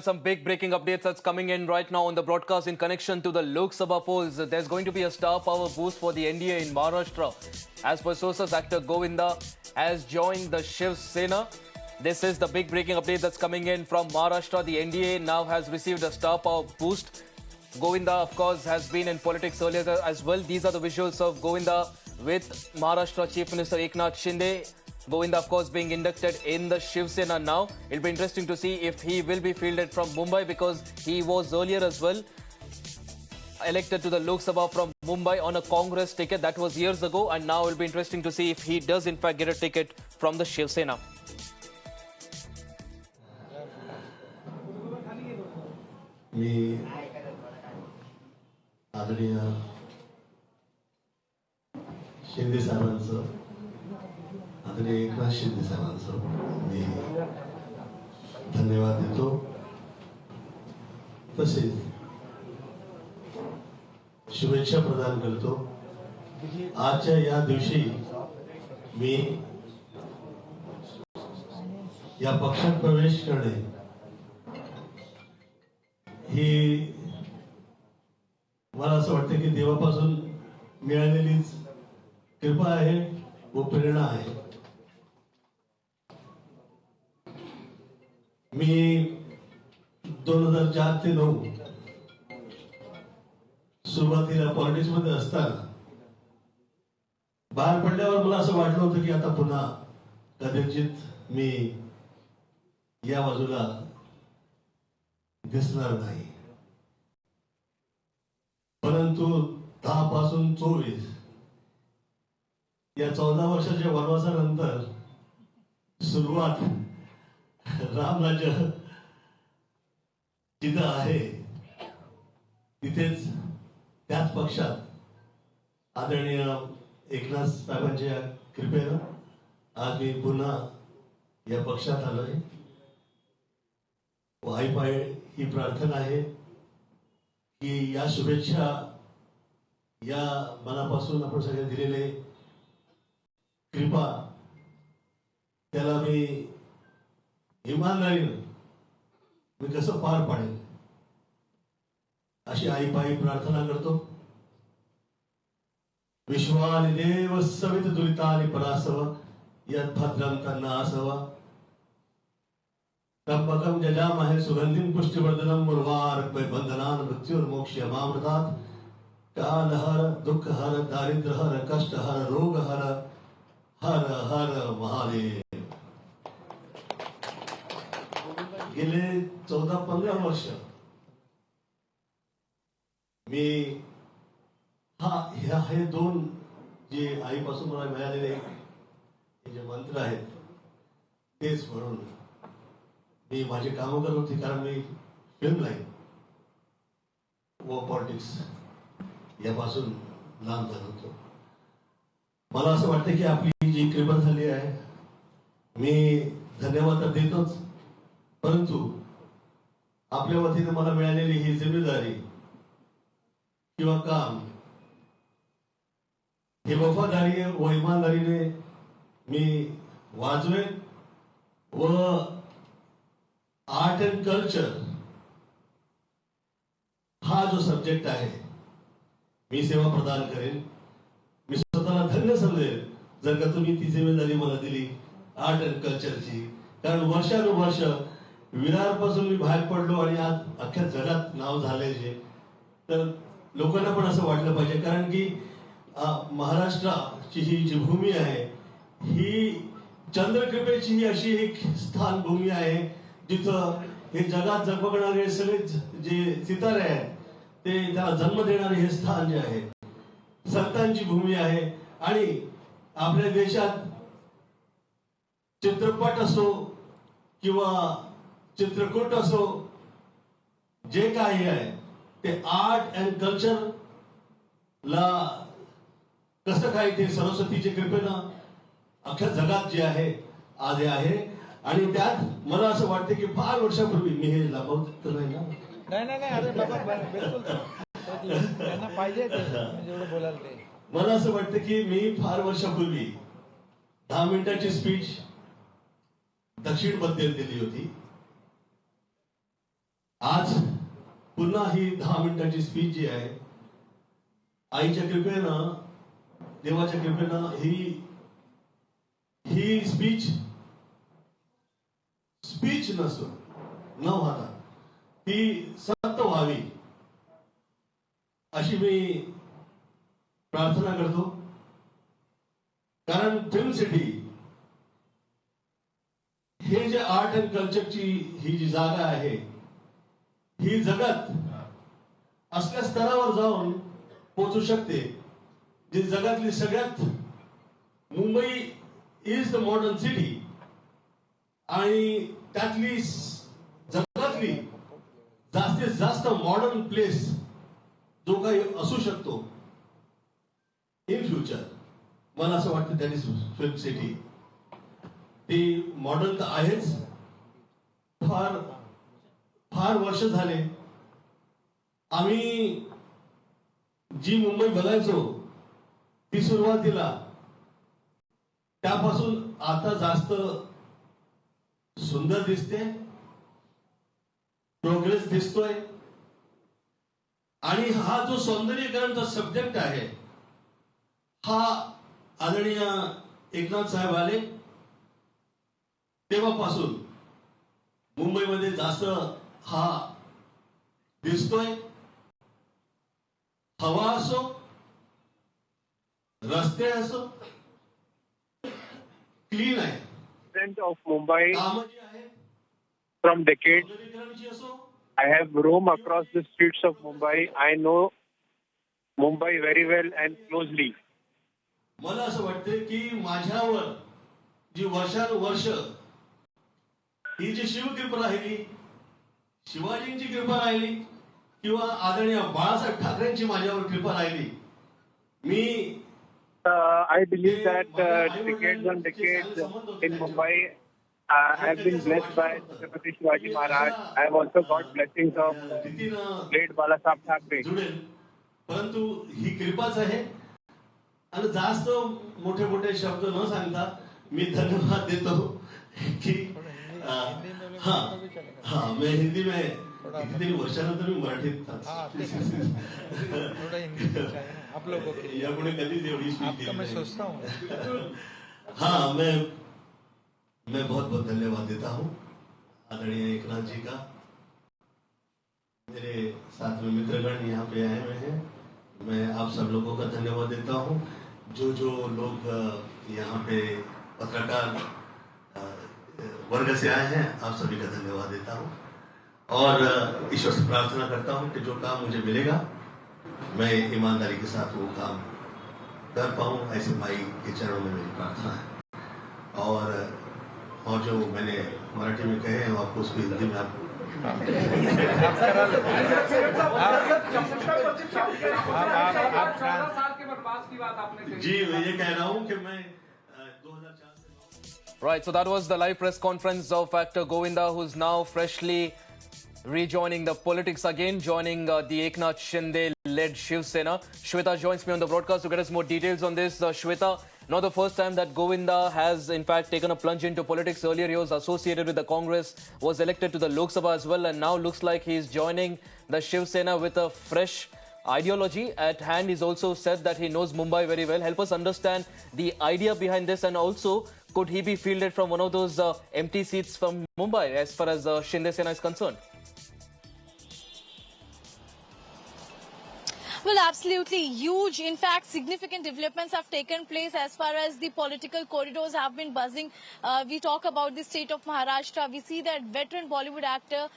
Some big breaking updates that's coming in right now on the broadcast in connection to the Lok Sabha polls. There's going to be a star power boost for the NDA in Maharashtra. As per sources, actor Govinda has joined the Shiv Sena. This is the big breaking update that's coming in from Maharashtra. The NDA now has received a star power boost. Govinda, of course, has been in politics earlier as well. These are the visuals of Govinda with Maharashtra Chief Minister Eknath Shinde. Govinda, of course, being inducted in the Shiv Sena now. It'll be interesting to see if he will be fielded from Mumbai because he was earlier as well elected to the Lok Sabha from Mumbai on a Congress ticket. That was years ago, and now it'll be interesting to see if he does in fact get a ticket from the Shiv Sena. मी आदरणीय शिंदे साहेबांचं आदरणीय एकनाथ शिंदे साहेबांचं मी धन्यवाद देतो. तसेच शुभेच्छा प्रदान करतो. आजच्या या दिवशी मी या पक्षात प्रवेश करणे ही मला असं वाटतं की देवापासून मिळालेलीच कृपा आहे व प्रेरणा आहे. मी 2004 ते 2009 सुरुवातीला पॉलिटिक्स मध्ये असताना बाहेर पडल्यावर मला असं वाटलं होतं की आता पुन्हा कदाचित मी या बाजूला दिसणार नाही. परंतु 10 पासून 24 या 14 वर्षाच्या वनवासानंतर सुरुवात रामराज्य जिथं आहे तिथेच त्याच पक्षात आदरणीय एकनाथ साहेबांच्या कृपेनं आज मी पुन्हा या पक्षात आलोय. आई पाय ही प्रार्थना आहे की या शुभेच्छा या मनापासून आपण सगळे दिलेले कृपा त्याला मी इमानदारीनं मी कसं पार पाडेल अशी आई पायी प्रार्थना करतो. विश्वानि देव सवित दुरितानि परासव यद भद्रम तन्नासव त्र्यंबकं यजामहे सुगंधिं पुष्टिवर्धनम् उर्वारुकं बन्धनान् मृत्युर्मोक्षयमामृतात्. कालहर दुःखहर दारिद्र्यहर कष्टहर रोगहर हर हर महादेव. गेले 14-15 वर्ष मी हे दोन जे आईपासून मला मिळालेले जे मंत्र आहेत तेच म्हणून मी माझे काम करत होते. कारण मी फिल्म लाईन व पॉलिटिक्स यापासून लांब झालो होतो. मला असं वाटतं की आपली जी कृपा झाली आहे मी धन्यवाद तर देतोच, परंतु आपल्या वतीने मला मिळालेली ही जिम्मेदारी किंवा काम हे वफादारी व इमानदारीने मी वाजवेन व आर्ट अँड कल्चर हा जो सब्जेक्ट आहे मी सेवा प्रदान करेन. मी स्वतःला धन्य समजेल जर का तुम्ही ती जिम्मेदारी मला दिली आर्ट अँड कल्चरची. कारण वर्षानुवर्ष विरारपासून मी बाहेर पडलो आणि आज अख्ख्या जगात नाव झाले जे तर लोकांना पण असं वाटलं पाहिजे. कारण की महाराष्ट्राची ही जी भूमी आहे ही चंद्रकृपेची ही अशी एक स्थान भूमी आहे जिथं हे जगात जगबगणारे सगळे जे सितारे आहेत ते त्याला जन्म देणारे हे स्थान जे आहे संतांची भूमी आहे. आणि आपल्या देशात चित्रपट असो किंवा चित्रकूट असो जे काही आहे ते आर्ट अँड कल्चर ला कसं काय ते सरस्वतीच्या कृपेनं अख्ख्या जगात जे आहे आज आहे. आणि त्यात मला असं वाटतं की फार वर्षापूर्वी मी हे लाभवत नाही ना नाही अरे बाबा बिलकुल त्यांना पाहिजे जेवढं बोलाल ते. मला असं वाटतं की मी फार वर्षापूर्वी 10 मिनिटाची स्पीच दक्षिण मध्येत दिली होती. आज पुन्हा ही 10 मिनिटाची स्पीच जी आहे, आईच्या कृपेनं, देवाच्या कृपेनं ही स्पीच नसून न होता ती सत्य व्हावी अशी मी प्रार्थना करतो. कारण फिल्म सिटी हे जे आर्ट अँड कल्चरची ही जी जागा आहे, ही जगात असल्या स्तरावर जाऊन पोहोचू शकते जी जगातली सगळ्यात, Mumbai is the modern city आणि त्यातली जगातली जास्तीत जास्त मॉडर्न प्लेस जो काही असू शकतो इन फ्युचर, मला असं वाटतं त्याने फिल्म सिटी ती मॉडर्न तर आहेच. फार फार वर्ष झाले आम्ही जी मुंबई बघायचो ती सुरुवातीला त्यापासून आता जास्त सुंदर दिसते, प्रोग्रेस दिसतोय. आणि हा जो सौंदर्यीकरणचा सब्जेक्ट आहे, हा आदरणीय एकनाथ साहेब आले तेव्हापासून मुंबईमध्ये जास्त हा दिसतोय. हवा असो, रस्ते असो, क्लीन आहे. Of Mumbai कामं जी आहेत, from decades. सौंदर्यीकरणची असो, I have roamed across the streets of Mumbai. I know Mumbai very well and closely. मला असं वाटतं की माझ्यावर जी वर्षानुवर्ष ही जी शिवकृपा राहिली, शिवाजींची कृपा राहिली किंवा आदरणीय बाळासाहेब ठाकरेंची माझ्यावर कृपा राहिली, मी I believe that decades on decades in Mumbai, I have been blessed by Chhatrapati Shivaji Maharaj. I have also got blessings of late Balasaheb Thackeray. जुळेल. परंतु ही कृपाच आहे. आणि जास्त मोठे मोठे शब्द न सांगता मी धन्यवाद देतो की हाँ मैं हिंदी में कितने वर्षानंतर मी मराठीत आप लोगों के लिए यापुढे कधीच एवढी स्पीच आपका मैं सोचता हूँ. हाँ मैं बहुत बहुत धन्यवाद देता हूँ आदरणीय एकनाथ जी का. मेरे साथ में मित्रगण यहाँ पे आए हुए हैं, मैं आप सब लोगों का धन्यवाद देता हूँ. जो लोग यहाँ पे पत्रकार वर्ग से आए हैं, आप सभी का धन्यवाद देता हूँ. और ईश्वर से प्रार्थना करता हूँ कि जो काम मुझे मिलेगा मैं ईमानदारी के साथ वो काम कर पाऊँ, ऐसे माई के चरणों में मेरी प्रार्थना है. और जो मैंने मराठी में कहे हैं आपको उसको हिंदी में आप जी मैं ये कह रहा हूँ कि मैं 2004 Right, so that was the live press conference of actor Govinda, who's now freshly rejoining the politics again, joining the Eknath Shinde-led Shiv Sena. Shweta joins me on the broadcast to get us more details on this. Shweta, not the first time that Govinda has in fact taken a plunge into politics. Earlier he was associated with the Congress, was elected to the Lok Sabha as well, and now looks like he is joining the Shiv Sena with a fresh ideology at hand. He's also said that he knows Mumbai very well. Help us understand the idea behind this, and also could he be fielded from one of those empty seats from Mumbai as far as Shinde Sena is concerned? Well, absolutely huge. In fact, significant developments have taken place as far as the political corridors have been buzzing. We talk about the state of Maharashtra. We see that veteran Bollywood actor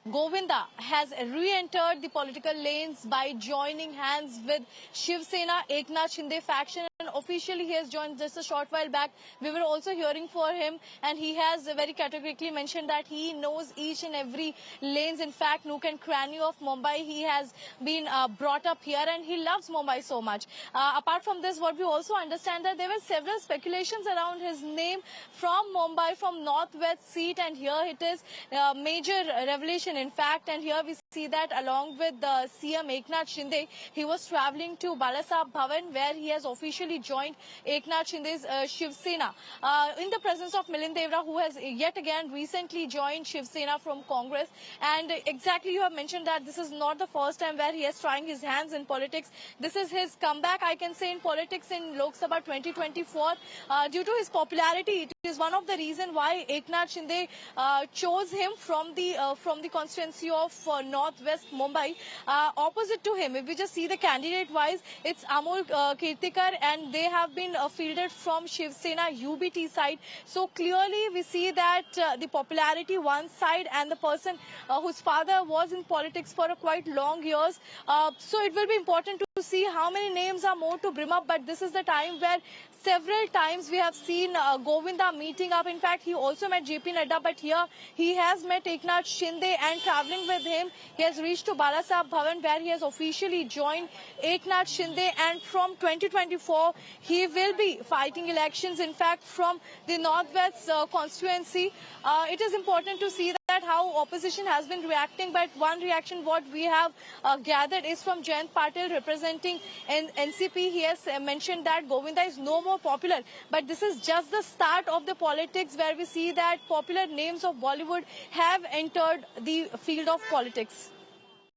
Govinda has re-entered the political lanes by joining hands with Shiv Sena, Eknath Shinde faction, and officially he has joined just a short while back. We were also hearing for him, and he has very categorically mentioned that he knows each and every lanes, in fact, nook and cranny of Mumbai. He has been brought up here and he loves Mumbai so much. Apart from this, what we also understand that there were several speculations around his name from Mumbai, from Northwest seat, and here it is, major revelation election, in fact, and here we see that along with the CM Eknath Shinde, he was traveling to Balasaheb Bhavan, where he has officially joined Eknath Shinde's Shiv Sena in the presence of Milind Devra, who has yet again recently joined Shiv Sena from Congress. And exactly, you have mentioned that this is not the first time where he is trying his hands in politics. This is his comeback, I can say, in politics in Lok Sabha 2024. Due to his popularity, it is one of the reasons why Eknath Shinde chose him from the constituency of Northwest Mumbai. Opposite to him, if we just see the candidate-wise, it's Amol Kirtikar, and they have been fielded from Shiv Sena UBT side. So clearly, we see that the popularity one side, and the person whose father was in politics for quite long years. So it will be important to see how many names are more to brim up. But this is the time where several times we have seen Govinda meeting up. In fact, he also met JP Nadda, but here he has met Eknath Shinde, and traveling with him, he has reached to Balasaheb Bhavan, where he has officially joined Eknath Shinde, and from 2024, he will be fighting elections, in fact, from the Northwest constituency. It is important to see that how opposition has been reacting, but one reaction what we have gathered is from Jayant Patil representing NCP. He has mentioned that Govinda is no more popular, but this is just the start of the politics, where we see that popular names of Bollywood have entered the field of politics.